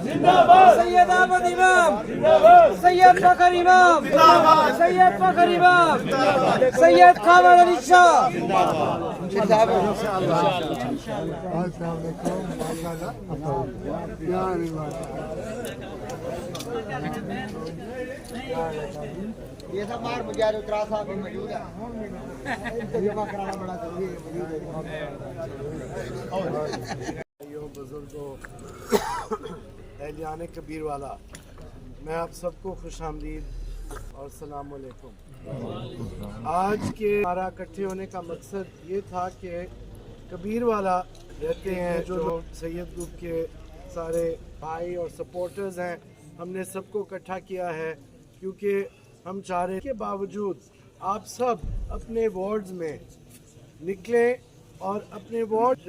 सैयद अहमद इमाम, सैयद फखर इमाम, सैयद फखर इमाम, सैयद कामर अली शाह। ये सब मार मुजाहिद उतरा साहब भी मौजूद है, तर्जुमा कराना बड़ा जरूरी है। बुजुर्गों, एहलियान कबीर वाला, मैं आप सबको खुश आमदीद और सलाम अलैकुम। आज के हमारा इकट्ठे होने का मकसद ये था कि कबीर वाला रहते हैं जो सैयद ग्रुप के सारे भाई और सपोर्टर्स हैं, हमने सबको इकट्ठा किया है क्योंकि हम चाह रहे के बावजूद आप सब अपने वार्ड्स में निकलें और अपने ward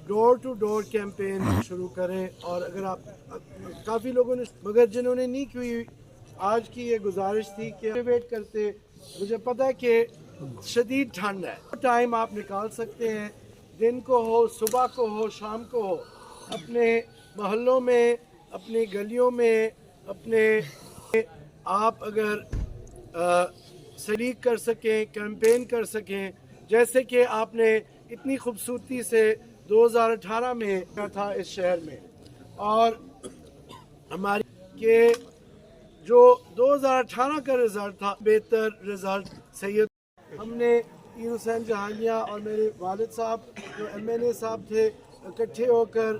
door to door campaign शुरू करें। और अगर आप काफ़ी लोगों ने, मगर जिन्होंने नहीं की, आज की ये गुजारिश थी कि वेट करते। मुझे पता है कि शदीद ठंड है, टाइम आप निकाल सकते हैं, दिन को हो, सुबह को हो, शाम को हो, अपने मोहल्लों में, अपनी गलियों में, अपने आप अगर शरीक कर सकें, कैंपेन कर सकें, जैसे कि आपने इतनी खूबसूरती से 2018 में क्या था इस शहर में, और हमारी के जो 2018 का रिज़ल्ट था बेहतर रिज़ल्ट सैयद, हमने पीर हुसैन जहानिया और मेरे वालिद साहब जो MNA साहब थे इकट्ठे होकर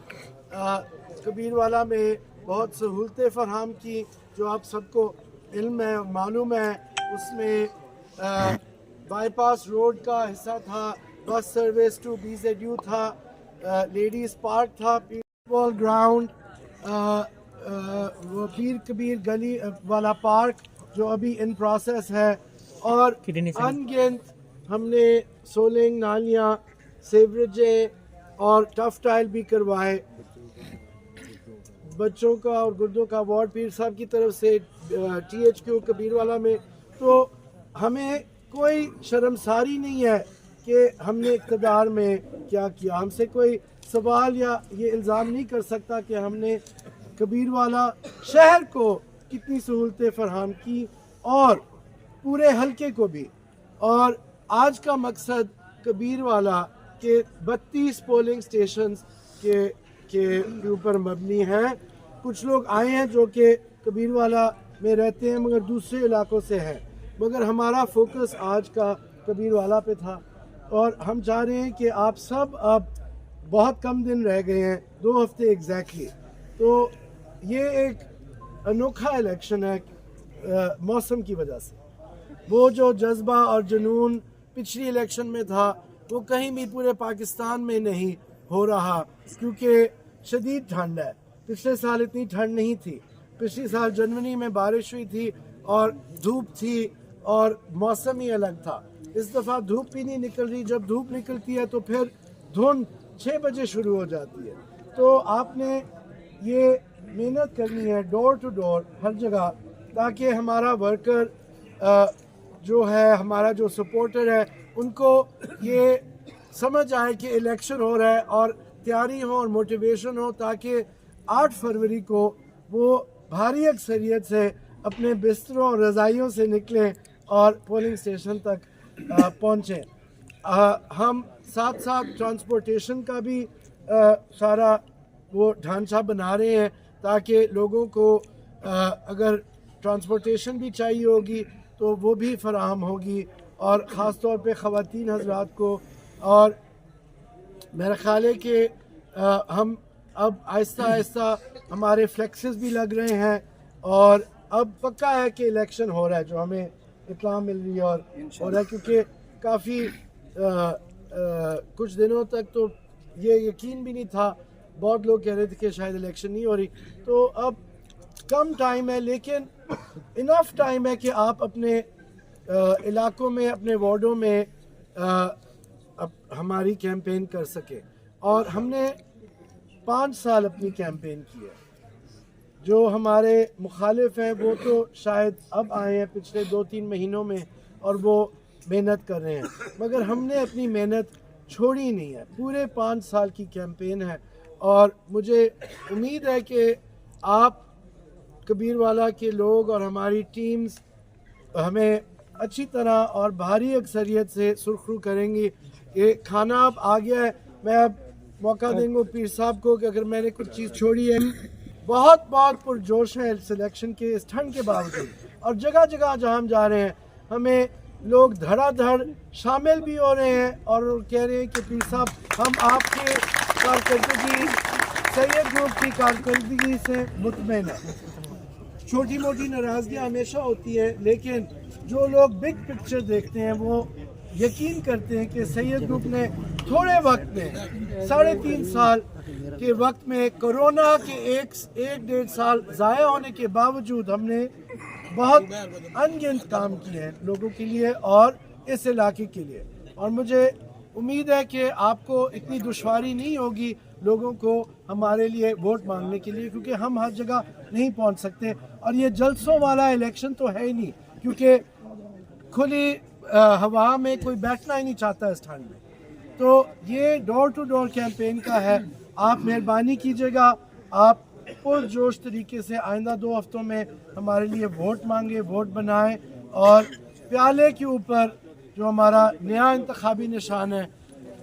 कबीरवाला में बहुत सहूलतें फराहम की जो आप सबको इल्म है, मालूम है। उसमें बाईपास रोड का हिस्सा था, बस सर्विस टू BZU था, लेडीज़ पार्क था, फुटबॉल ग्राउंड, वो पीर कबीर गली वाला पार्क जो अभी इन प्रोसेस है, और अनगिनत हमने सोलिंग, नालियाँ, सेवरेजें और टफ टाइल भी करवाए। बच्चों का और गुर्दों का वार्ड पीर साहब की तरफ से THQ कबीरवाला में। तो हमें कोई शर्मसारी नहीं है कि हमने इक़्तिदार में क्या किया, हमसे कोई सवाल या ये इल्ज़ाम नहीं कर सकता कि हमने कबीरवाला शहर को कितनी सहूलतें फराहम की और पूरे हलके को भी। और आज का मकसद कबीरवाला के 32 पोलिंग स्टेशंस के ऊपर मबनी है। कुछ लोग आए हैं जो कि कबीरवाला में रहते हैं मगर दूसरे इलाकों से हैं, मगर हमारा फोकस आज का कबीरवाला पे था। और हम चाह रहे हैं कि आप सब, अब बहुत कम दिन रह गए हैं, 2 हफ्ते एग्जैक्टली, तो ये एक अनोखा इलेक्शन है मौसम की वजह से। वो जो जज्बा और जुनून पिछली इलेक्शन में था वो कहीं भी पूरे पाकिस्तान में नहीं हो रहा, क्योंकि शदीद ठंड है। पिछले साल इतनी ठंड नहीं थी, पिछले साल जनवरी में बारिश हुई थी और धूप थी और मौसम ही अलग था। इस दफ़ा धूप भी नहीं निकल रही, जब धूप निकलती है तो फिर धुंध 6 बजे शुरू हो जाती है। तो आपने ये मेहनत करनी है डोर टू डोर हर जगह, ताकि हमारा वर्कर जो है, हमारा जो सपोर्टर है, उनको ये समझ आए कि इलेक्शन हो रहा है और तैयारी हो और मोटिवेशन हो, ताकि 8 फरवरी को वो भारी अक्सरियत से अपने बिस्तरों और रज़ाइयों से निकलें और पोलिंग स्टेशन तक पहुँचें। हम साथ साथ ट्रांसपोर्टेशन का भी सारा वो ढांचा बना रहे हैं, ताकि लोगों को अगर ट्रांसपोर्टेशन भी चाहिए होगी तो वो भी फराहम होगी, और ख़ास तौर पे ख़वातीन हज़रात को। और मेरा ख्याल है कि हम अब आहिस्ता आहिस्ता हमारे फ्लेक्सेस भी लग रहे हैं और अब पक्का है कि इलेक्शन हो रहा है, जो हमें इत्तला मिल रही है और हो रहा है, क्योंकि काफ़ी कुछ दिनों तक तो ये यकीन भी नहीं था, बहुत लोग कह रहे थे कि शायद इलेक्शन नहीं हो रही। तो अब कम टाइम है, लेकिन इनफ टाइम है कि आप अपने इलाकों में, अपने वार्डों में हमारी कैंपेन कर सके। और हमने 5 साल अपनी कैंपेन की है। जो हमारे मुखालिफ हैं वो तो शायद अब आए हैं पिछले 2-3 महीनों में और वो मेहनत कर रहे हैं, मगर हमने अपनी मेहनत छोड़ी नहीं है। पूरे 5 साल की कैंपेन है और मुझे उम्मीद है कि आप कबीरवाला के लोग और हमारी टीम्स हमें अच्छी तरह और भारी अक्सरियत से सुरखरू करेंगी। ये खाना अब आ गया है, मैं अब मौका देंगे पीर साहब को कि अगर मैंने कुछ चीज़ छोड़ी है। बहुत पुरजोश है सिलेक्शन के इस ठंड के बावजूद, और जगह जगह जहाँ हम जा रहे हैं हमें लोग धड़ाधड़ शामिल भी हो रहे हैं और कह रहे हैं कि पीर साहब हम आपके कारकर्दगी, सैयद ग्रुप की कारकर्दगी से मुतमईन है। छोटी मोटी नाराज़गियाँ हमेशा होती है, लेकिन जो लोग बिग पिक्चर देखते हैं वो यकीन करते हैं कि सैयद ग्रुप ने थोड़े वक्त में 3.5 साल के वक्त में कोरोना के एक 1.5 साल ज़ाया होने के बावजूद हमने बहुत अनगिनत काम किए हैं लोगों के लिए और इस इलाके के लिए। और मुझे उम्मीद है कि आपको इतनी दुश्वारी नहीं होगी लोगों को हमारे लिए वोट मांगने के लिए, क्योंकि हम हर जगह नहीं पहुंच सकते। और ये जलसों वाला इलेक्शन तो है ही नहीं, क्योंकि खुली हवा में कोई बैठना ही नहीं चाहता इस ठंड में। तो ये डोर टू डोर कैंपेन का है। आप मेहरबानी कीजिएगा, आप पुरजोश तरीके से आइंदा 2 हफ्तों में हमारे लिए वोट मांगे, वोट बनाएं और प्याले के ऊपर जो हमारा नया इंतखाबी निशान है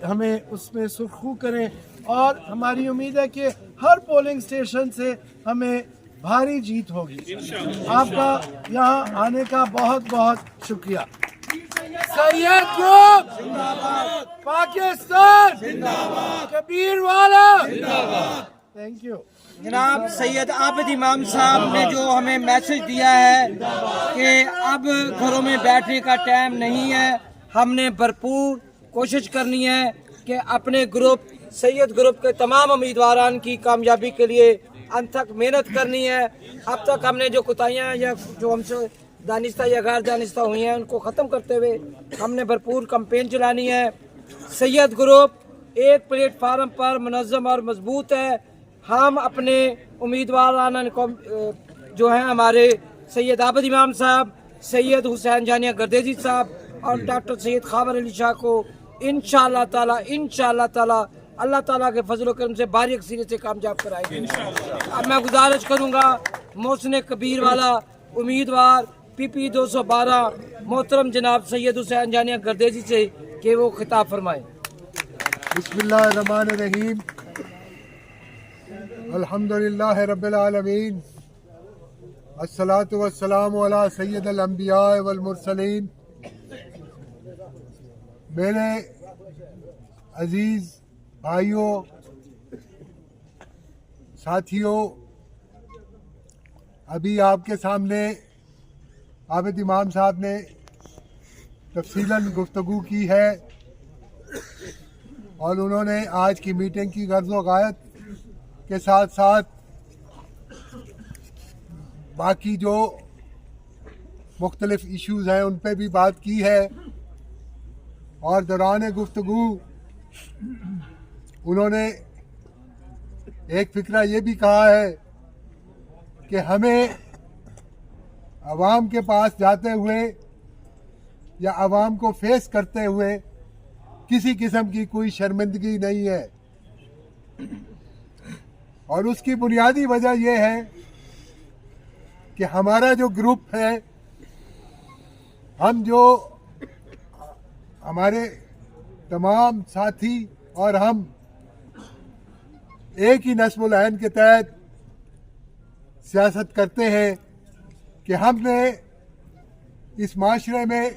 हमें उसमें सुरखू करें। और हमारी उम्मीद है कि हर पोलिंग स्टेशन से हमें भारी जीत होगी। आपका यहाँ आने का बहुत बहुत शुक्रिया। Syed group Pakistan Kabirwala, thank you. जनाब सैयद आबिद इमाम साहब ने जो हमें मैसेज दिया है कि अब घरों में बैठने का टाइम नहीं है, हमने भरपूर कोशिश करनी है कि अपने ग्रुप सैयद ग्रुप के तमाम उम्मीदवारान की कामयाबी के लिए अंत तक मेहनत करनी है। अब तक हमने जो कोताहियाँ या जो हमसे दानिस्ता या गैर दानिस्ता हुई हैं उनको ख़त्म करते हुए हमने भरपूर कैंपेन चलानी है। सैयद ग्रुप एक प्लेटफार्म पर मुनज़्ज़म और मजबूत है। हम अपने उम्मीदवारान जो हैं हमारे सैयद आबिद इमाम साहब, सैयद हुसैन जानिया गर्देजी साहब और डॉक्टर सैयद ख़ावर अली शाह को इंशाअल्लाह ताला अल्लाह ताला के फजल करम से भारी अक्सरियत से कामयाब कराएंगे। अब मैं गुजारिश करूँगा मोहसिन कबीरवाला उम्मीदवार PP 212 मोहतरम जनाब सैयद हुसैन जानिया गर्देजी से कि वो खिताब फरमाएं। बिस्मिल्लाहिर्रहमानिर्रहीम, अल्हम्दुलिल्लाहि रब्बिल आलमीन, अस्सलातु वस्सलामु अला सय्यिदिल अंबिया वल मुरसलीन। मेरे अजीज़ भाइयों, साथियों, अभी आपके सामने आबिद इमाम साहब ने तफसीलन गुफ्तगू की है और उन्होंने आज की मीटिंग की गर्ज़ व गायत के साथ साथ बाकी जो मुख्तलिफ इश्यूज़ हैं उन पर भी बात की है। और दौरान गुफ्तगू उन्होंने एक फ़िक्रा ये भी कहा है कि हमें अवाम के पास जाते हुए या अवाम को फेस करते हुए किसी किस्म की कोई शर्मिंदगी नहीं है। और उसकी बुनियादी वजह यह है कि हमारा जो ग्रुप है, हम जो हमारे तमाम साथी और हम एक ही नस्मुल ऐन के तहत सियासत करते हैं कि हमने इस माशरे में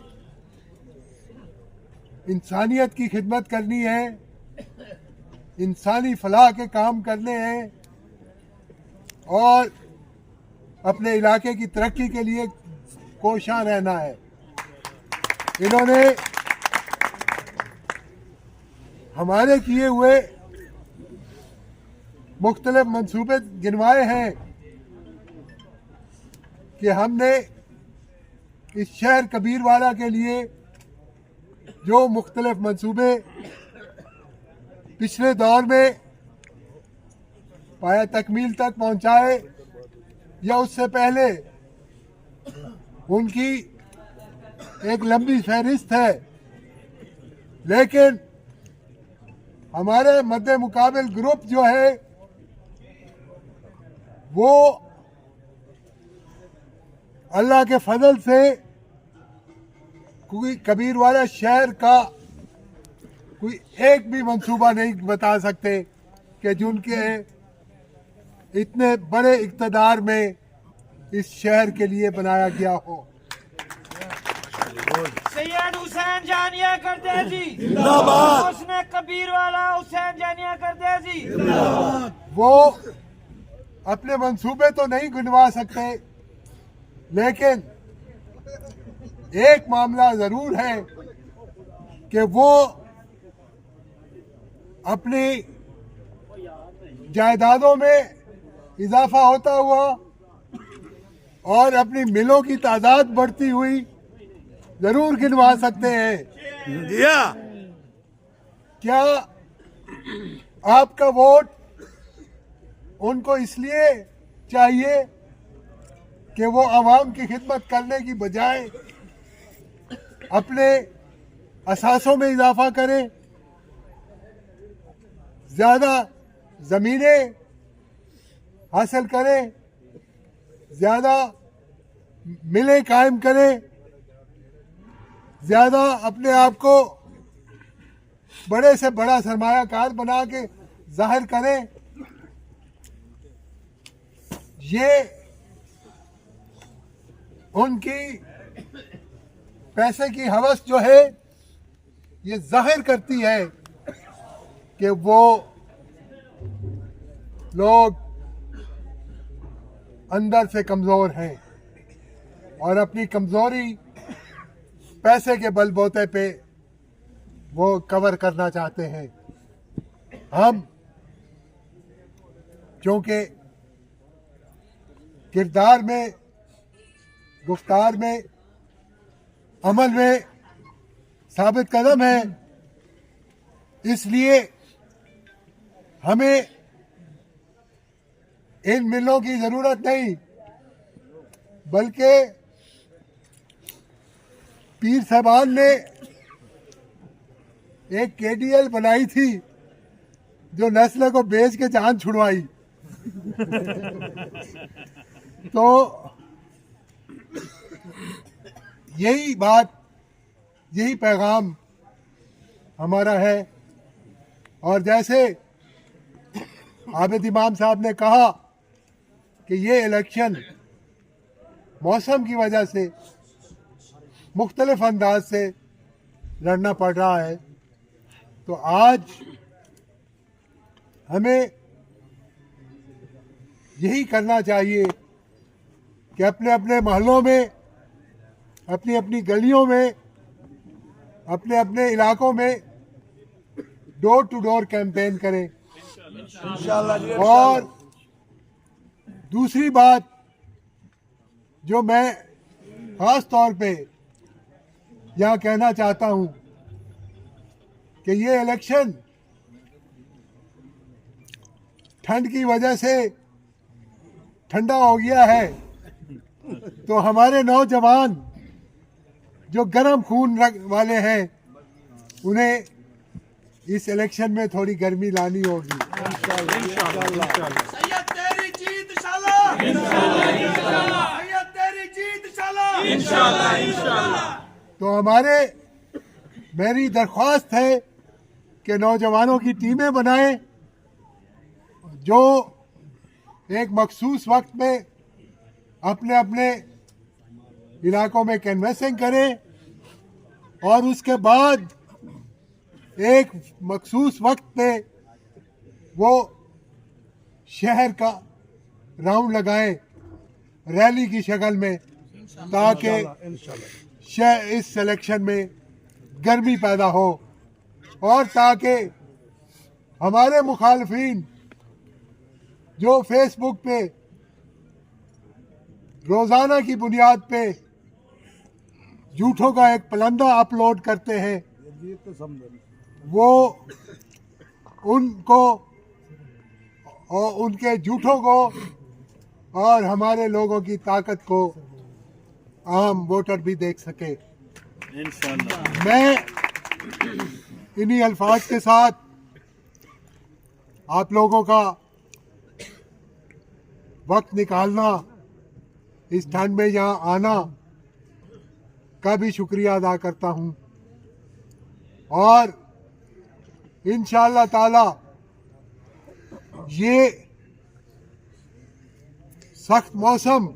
इंसानियत की खिदमत करनी है, इंसानी फलाह के काम करने हैं और अपने इलाके की तरक्की के लिए कोशां रहना है। इन्होंने हमारे किए हुए मुख्तलिफ मंसूबे गिनवाए हैं कि हमने इस शहर कबीरवाला के लिए जो मुख्तलिफ मंसूबे पिछले दौर में पाया तकमील तक पहुंचाए या उससे पहले, उनकी एक लंबी फहरिस्त है। लेकिन हमारे मद्दे मुकाबिल ग्रुप जो है वो अल्लाह के फजल से कोई कबीरवाला शहर का कोई एक भी मंसूबा नहीं बता सकते कि जिनके इतने बड़े इक़्तिदार में इस शहर के लिए बनाया गया हो। सैयद हुसैन जानिया करदे जी जिंदाबाद। उसने कबीरवाला हुसैन जानिया करदे जी जिंदाबाद। वो अपने मंसूबे तो नहीं गिनवा सकते, लेकिन एक मामला जरूर है कि वो अपनी जायदादों में इजाफा होता हुआ और अपनी मिलों की तादाद बढ़ती हुई जरूर गिनवा सकते हैं। क्या आपका वोट उनको इसलिए चाहिए कि वो आवाम की खिदमत करने की बजाय अपने असासों में इजाफा करें, ज़्यादा ज़मीनें हासिल करें, ज़्यादा मिलें कायम करें, ज़्यादा अपने आप को बड़े से बड़ा सरमायाकार बना के जाहिर करें? ये उनकी पैसे की हवस जो है ये जाहिर करती है कि वो लोग अंदर से कमज़ोर हैं और अपनी कमज़ोरी पैसे के बलबूते पे वो कवर करना चाहते हैं। हम क्योंकि किरदार में, गुफ्तार में, अमल में साबित कदम है, इसलिए हमें इन मिलों की ज़रूरत नहीं, बल्कि पीर साहबान ने एक KDL बनाई थी जो नस्ल को बेच के जान छुड़वाई। तो यही बात, यही पैगाम हमारा है। और जैसे आबिद इमाम साहब ने कहा कि ये इलेक्शन मौसम की वजह से मुख्तलिफ अंदाज से लड़ना पड़ रहा है, तो आज हमें यही करना चाहिए कि अपने अपने मोहल्लों में, अपनी अपनी गलियों में, अपने अपने इलाकों में डोर टू डोर कैंपेन करें। और दूसरी बात जो मैं ख़ास तौर पे यहाँ कहना चाहता हूँ कि ये इलेक्शन ठंड की वजह से ठंडा हो गया है, तो हमारे नौजवान जो गर्म खून वाले हैं उन्हें इस इलेक्शन में थोड़ी गर्मी लानी होगी। सैयद तेरी जीत इंशाल्लाह, सैयद तेरी जीत इंशाल्लाह। तो मेरी दरख्वास्त है कि नौजवानों की टीमें बनाएं जो एक मखसूस वक्त में अपने अपने इलाकों में कैनवसिंग करें और उसके बाद एक मखसूस वक्त पे वो शहर का राउंड लगाएं रैली की शक्ल में, ताकि इस सिलेक्शन में गर्मी पैदा हो और ताकि हमारे मुखालफिन जो फेसबुक पे रोज़ाना की बुनियाद पे झूठों का एक पलंदा अपलोड करते हैं, वो उनको और उनके झूठों को और हमारे लोगों की ताकत को आम वोटर भी देख सके। मैं इन्हीं अल्फाज के साथ आप लोगों का वक्त निकालना, इस ठंड में यहाँ आना का भी शुक्रिया अदा करता हूँ। और इंशाअल्लाह ताला ये सख्त मौसम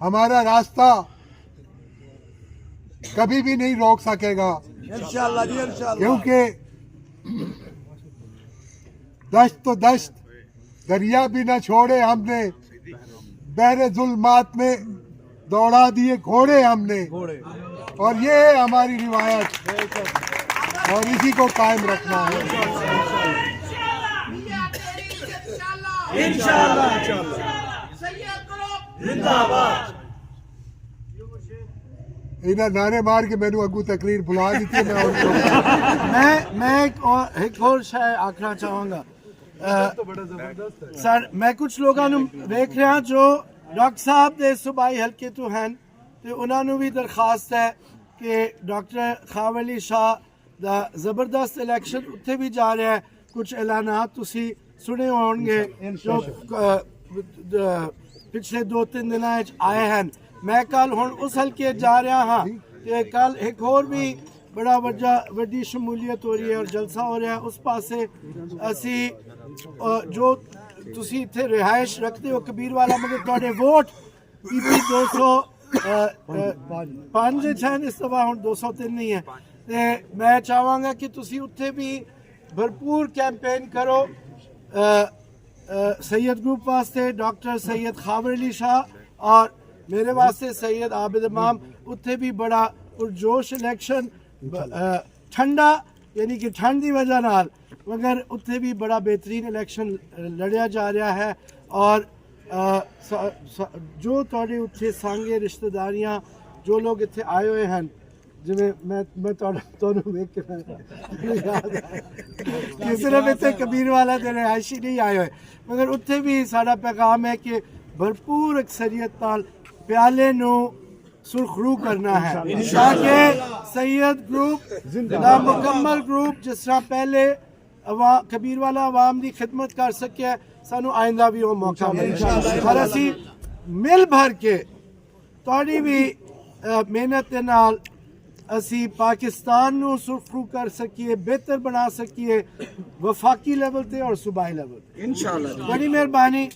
हमारा रास्ता कभी भी नहीं रोक सकेगा, इंशाअल्लाह जी इंशाअल्लाह। क्योंकि दश्त तो दश्त दरिया भी न छोड़े हमने, बहरे जुल्मात में दौड़ा दिए घोड़े हमने, और ये है हमारी रिवायत और इसी को कायम रखना है। इन्हें नारे मार के मैंने अगू तकरीर बुला दी थी। मैं एक और शायद आखना चाहूँगा सर, मैं कुछ लोगों ਨੂੰ ਵੇਖ ਰਿਹਾ जो डॉक्टर साहब ਦੇ सूबाई हल्के ਤੋਂ ਹਨ ਤੇ ਉਹਨਾਂ ਨੂੰ ਵੀ ਦਰਖਾਸਤ ਹੈ ਕਿ ਡਾਕਟਰ ਖਾਵਲੀ ਸ਼ਾਹ ਦਾ ਜ਼ਬਰਦਸਤ ਇਲੈਕਸ਼ਨ ਉੱਥੇ ਵੀ ਜਾ ਰਿਹਾ ਹੈ। ਕੁਝ ਐਲਾਨਾਤ ਤੁਸੀਂ ਸੁਣੇ ਹੋਣਗੇ ਜੋ ਪਿਛਲੇ 2-3 ਦਿਨਾਂ ਵਿੱਚ ਆਏ ਹਨ। मैं कल हुण उस हल्के जा रहा हाँ कि कल एक और भी बड़ा वड्डी शमूलियत हो रही है और जलसा हो रहा है उस पासे। असी जो तुसी इत्थे रिहाइश रखते हो कबीरवाला, मगर तुहाडे वोट पीपी 205 हैं, इस दफा हुण 203 नहीं है। ते मैं चाहांगा कि तुसी उत्थे भी भरपूर कैंपेन करो सैयद ग्रुप वास्ते, डॉक्टर सैयद खावर अली शाह और मेरे वास्ते सैयद आबिद इमाम। उत्थे भी बड़ा पुरजोश इलेक्शन, ठंडा यानी कि ठंड की वजह नाल, मगर उत्थे भी बड़ा बेहतरीन इलेक्शन लड़िया जा रहा है। और जो तुहाडे उत्थे सांगे रिश्तेदारियां जो लोग इत्थे आए हुए हैं, जिवें मैं तुहानू वेख के याद कि सिर्फ इत्थे कबीरवाला दे रिहायशी नहीं आए हुए, मगर उत्थे भी साडा पैगाम है कि भरपूर अक्सरियत नाल प्याले नू सुरखरू करना है ताकि सैयद ग्रुप दा मुकम्मल ग्रुप जिस तरह पहले कबीरवाला अवाम की खिदमत कर सके, सानू आइंदा भी वो मौका मिले और असी मिल भर के तुहाडी भी मेहनत दे नाल असी पाकिस्तान नू सुरखरू कर सकिए, बेहतर बना सकिए वफाकी लेवल ते और सूबाई लेवल। इंशाअल्लाह बड़ी मेहरबानी।